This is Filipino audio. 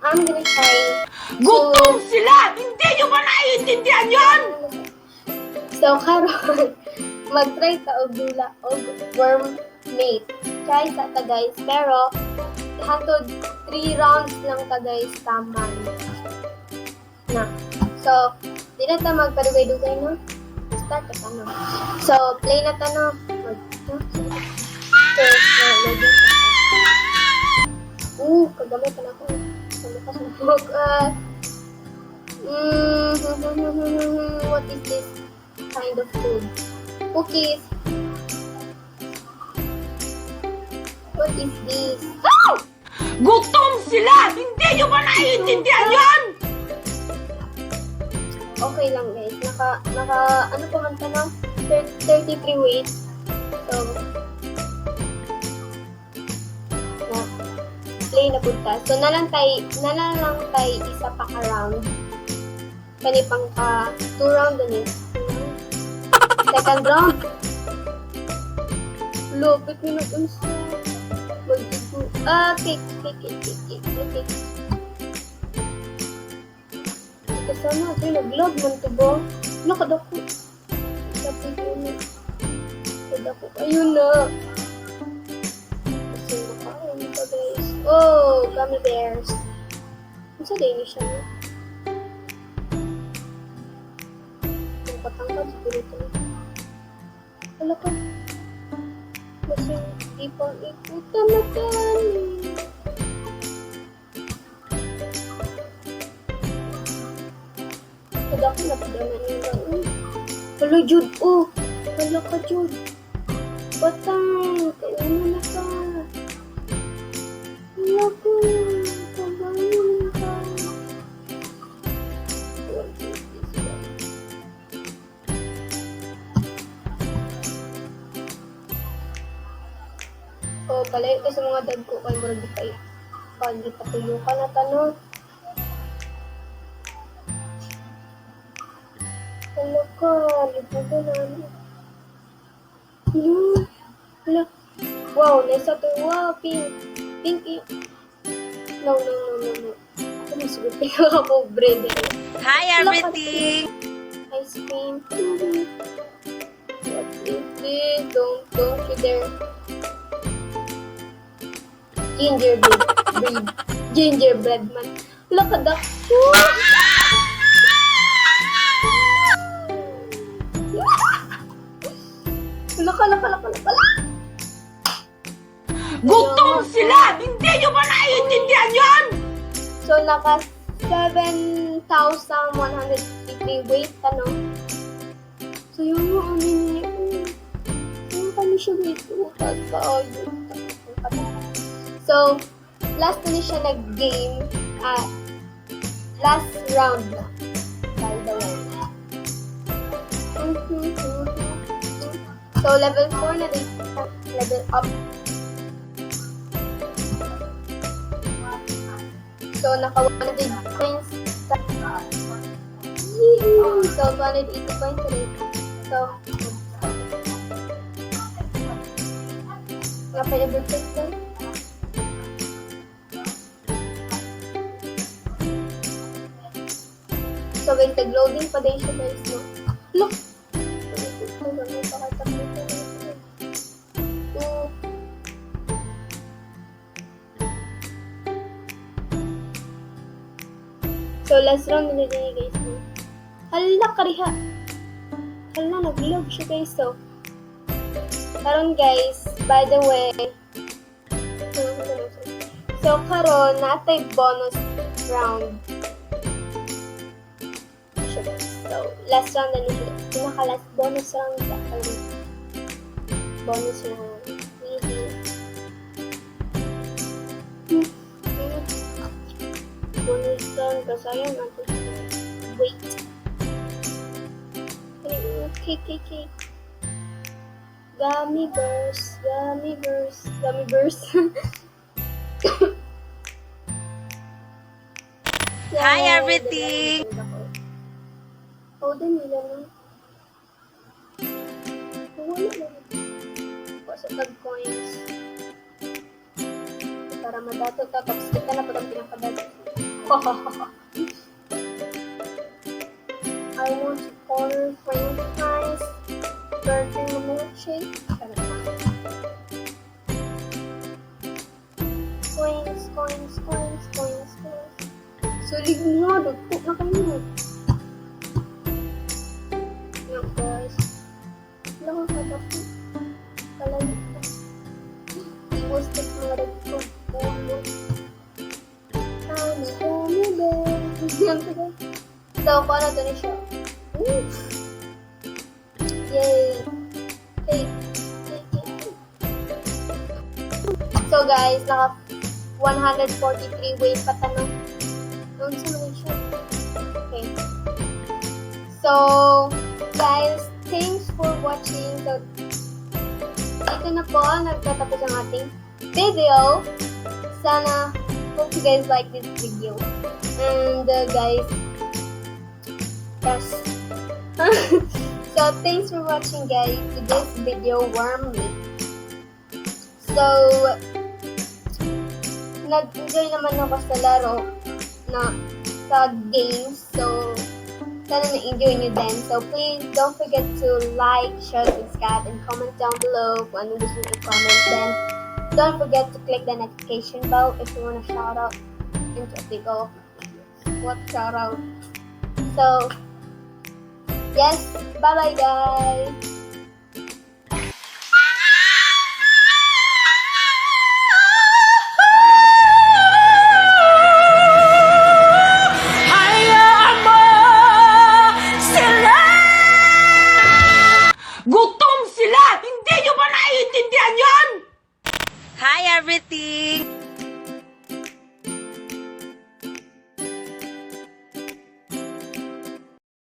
I'm gonna try Gutom sila! Hindi nyo ba naiintindihan yun? So, karon mag-try ka og dula og worm mate. Try sa ta guys, pero hangtod 3 rounds lang ta guys taman. Na. So, di na ta magpadugay-dugay no. Start ka no. So, play na ta no. Kagamay pa na ko. What is this kind of food? Cookies. What is this? Gutom sila! Hindi nyo ba naiintindihan yun? Okay lang guys. Ano pa man ta no? 33 weight. So, play na punta. So, nalang tay isa pa ka round. Kani pang ka 2 round din. Second round. Lupit mo na unsa. Mag-igo. Cake. Ito sana. Ito nag-log man to ba? Nakadako. Sabi ko na. Nakadako. Ayun na. Kasi nakain pa guys. Oh, gummy bears. Ano sa day siya no? Ang patangkad siguro ito. Wala ka. Kasi ipang ikutan na kami. Kada ko napadaman yung lang. Hala, Jude. Oh, hala ka, Jude. Batang, kauna na ka. Hala ko. Kabayan ka. Oh, palayo ka sa mga dad ko kay murag di kay pagi patuyo ka na tanong. Hello ka, libugan na ano. Hello. Wow, nasa to. Wow, pink. Pinky. No. Ako masugot kayo ako bread. Hi everything! Ice cream. What is this? Don't you dare. Gingerbread man. Wala ka dak. Wala. Gutom sila! Hindi nyo ba naiintindihan yun? So, naka 7,153 weight, ano? So, yung ano niya, yung kami siya weight, So, last na siya nag-game at last round na. By the way. So, level 4 na din. Level up. So, naka 100 points. So, 180 points ulit. So, napay-ever system. So, guys, nag-loading pa din siya guys, no? Look! So, last round na din guys, no? Hala, kariha! Hala, nag-log siya guys, so. Karon guys, by the way, so, karon natay bonus round. So, last round na nito. Pinaka-last bonus round sa bonus round. Bonus round kasi ayun natin. Wait. Okay. Gummy bears. Hi everything! Din nila na. Wala lang. Sa tag coins. Para madato ta. Tapos kita na po ang pinakadato. I want to order french fries, burger, and milkshake. Coins, coins, coins, coins, coins. Sulig mo, dugpo na kayo. Yan guys. Wala ka dapat. Palayo ka. Iwas ka sa mga dagpo. So, paano ito ni siya? Yay! Hey! So guys, naka 143 ways pa tanong. Doon sa mga siya. Okay. So, guys, thanks for watching. So, ito na po, nagtatapos ang ating video. Sana, hope you guys like this video. And guys, yes. So, thanks for watching guys to this video, Worm Meat. So, nag-enjoy naman ako sa laro na sa games. So, sana na-enjoy nyo din. So, please don't forget to like, share, subscribe, and comment down below kung anong gusto nyo i-comment. Then, don't forget to click the notification bell if you want to shout out into a big ol' what shout out. So, yes, bye-bye guys! Gutom sila! Hindi nyo ba naiintindihan yon? Hi everything!